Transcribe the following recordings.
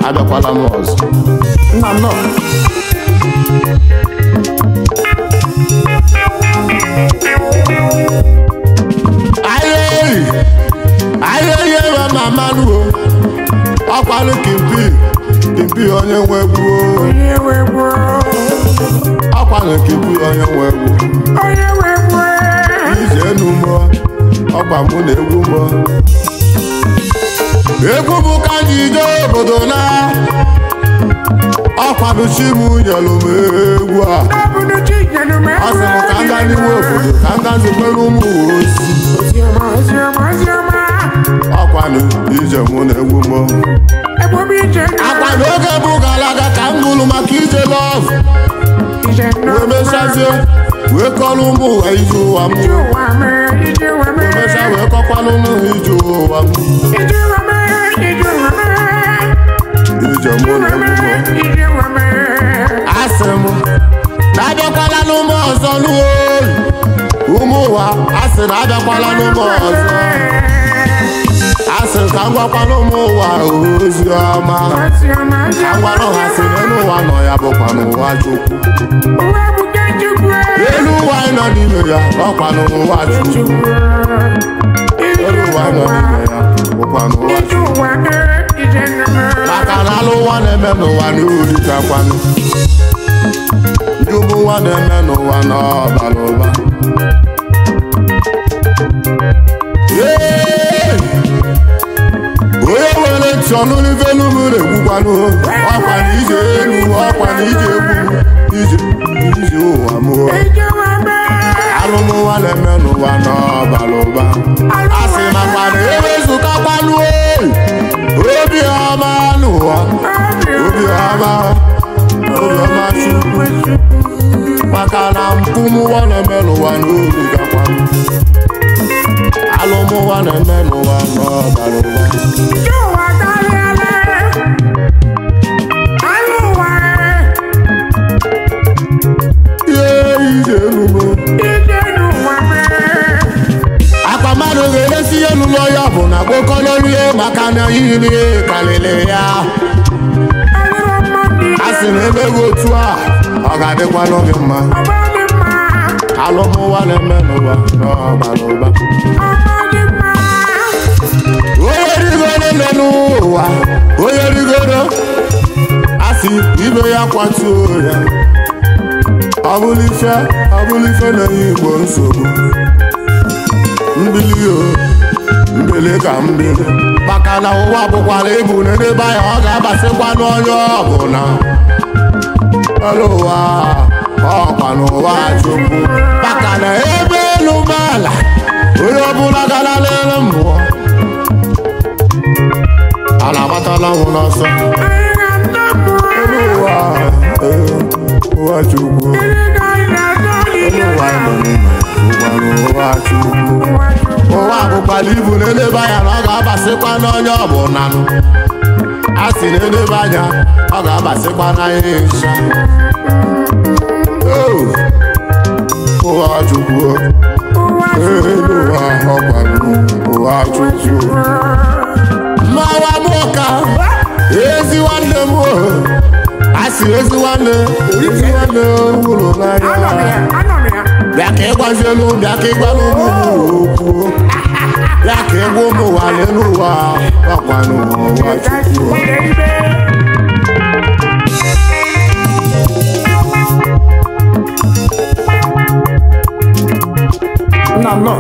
Adekwala m ọzọ nna nọ ayé wa mama nuo ọkwalụ kimpi onye nwe egwu ọkwalụ kimpi onye nwe egwu ije enu mọ ọkwa mụ na egwu mọ egwu bụ ka anyị jee obodo na ọkwadochi m nyelụ m egwu a ọ sị m ka nga n'iwe obodo ka nga zikwere ụmụ ozi ọkwanụ ije mụ na egwu mọ akwanụ oge bụ galaga ka m gụrụ maka ije lọv wee mechazie wee kọrọ ụmụ ụwa ije ụwa m wee mecha wee kọkwanụ ụmụ ije ụwa m asị m na-abịakwala n'ụmụ ọzọ n'oyi ụmụ ụwa asị na-abịakwala n'ụmụ ọzọ asị ka m gwakwana ụmụ ụwa ozi ọma ka m gwara ha sị n'elu ụwa nọ ya bụkwa n'ụwa Chukwu elu ụwa anyị nọ n'ime ya ọkwa n'ụwa Chukwu elu ụwa anyị nọ n'ime ya bụkwa n'ụwa Chukwu maka na alụ ụwa na-eme n'ụwa n'uri kakwanụ ndị ụmụ ụwa na-eme n'ụwa n'ọbara ụba onye nwere ntị ọnụ n'ife n'ụmụ na-egbukwanụ ọkwa na ije elu ọkwa na ije egwu ije ụwa m alụmụwa na-eme n'ụwa n'ọbara ụba a sị makwa na ewezụkakwanụ obi ọma n'ụwa obi ọma Chukwu maka na mpụmụwa na-eme n'ụwa n'obi gakwanụ alụmụwa na-eme n'ụwa n'ọbara ụba akpa mmadụ ga-elesi ihe n'ụlọ ya bụ na gbokọlọrie maka na ihe karịrị ya a sị na emeghe otu a ọ ga-adịkwa n'oge mma alụmụwa na-eme n'ụwa n'ọbara ụba onye rigoro nọ n'ụwa onye rigoro a sị ibe ya kwatuo ya ọ bụrụ ife na-enye Igbo nsogbu mbili ka mbili maka na ụwa bụkwara ibu n'ebe ya ọ ga-abasịkwa n'onye ọbụla ọrụ ụwa ọkwa n'ụwa Chukwu maka na ebe elu ụgbọala onye ọbụla gara lere mmụọ ala agbatala nwụ n'ọsọ elu ụwa Chukwu ụwa Chukwu ụwa bụkwara ibu na-eleba anya na ọ ga-abasịkwa n'onye ọbụla a sị na-eleba anya ọ ga-abasịkwa n'anya ịsha ụwa Chukwu elu ụwa ọgbarụ ụwa Chukwu mmawa m ụka ezi nwanne m a sị ezi nwanne ụlọ n'anya kwazelu bịa ka ịgbalụ okwu ya ka egwu ụmụ ụwa n'elu ụwa ọkwa n'ụwa Chukwu no.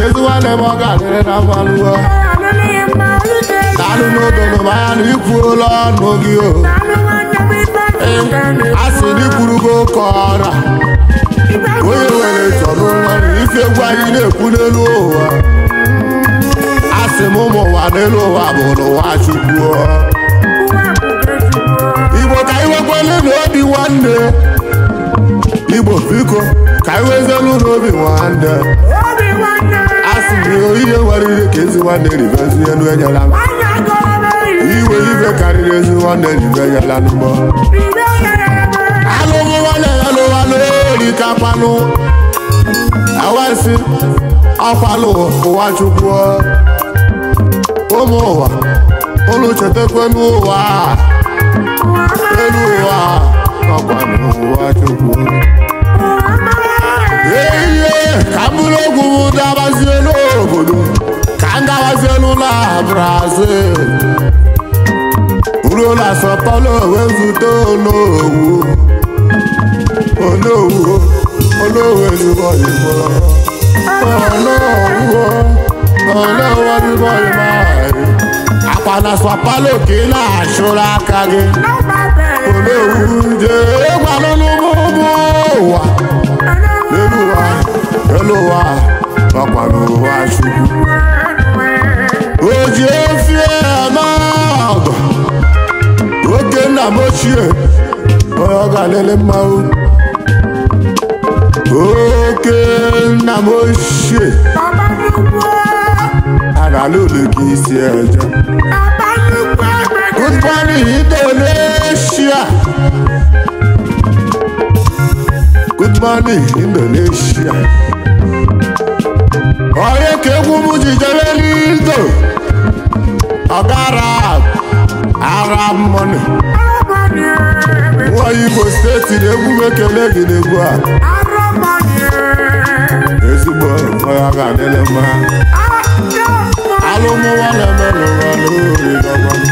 Eziwane mogale na maluwa Talu no dono maya ni pulo no gio Asi ni purugo kora Oye wele tono wani ife gwa ine kunelu wa Asi momo wa nelu wa bono wa Chukwu Igbo ka iwe kwele n'obi nwanne Igbo biko ka iwe zelu n'obi nwanne Ihe wariri ka ezi nwanne ribezi elu enyela m iwe ibe karịrị ezi nwanne ribe enyela n'ụgbọ alụmụ nwanne ya n'ụwanụ erikakwanụ awasị ọkwalụ ụwa Chukwu ụmụ ụwa ụlụ chetakwa n'ụwa elu ụwa ọkwanụ ụwa Chukwu ka mbụrụ egwu m dabazie n'obodo ka ngabazie n'ụlọ Brazil ruo na Sao Paulo wee zute Onowu ezigbo oyibo Onowu ezigbo oyibo akwa na Sao Paulo ka ị na-achụrụ aka gị Onowu jee gbalụ n'ụmụ ụwa Elowa ọkwa n'ụwa Chukwu Oji efie ọnọdụ Oke nna m ochie onye ọ ga-alele mmanwụ Oke nna m ochie a ga-alụ ụlọ gị isi eje Good morning Indonesia Good morning Indonesia Oye ka egwu m ji jere n'Indo Ọga Arab money Nwa Igbo steeti na-egwu m ekele gị n'egwu a Ezigbo onye ga-adịle mma alụmụ nwanne m n'ụwa n'ori gọvanọ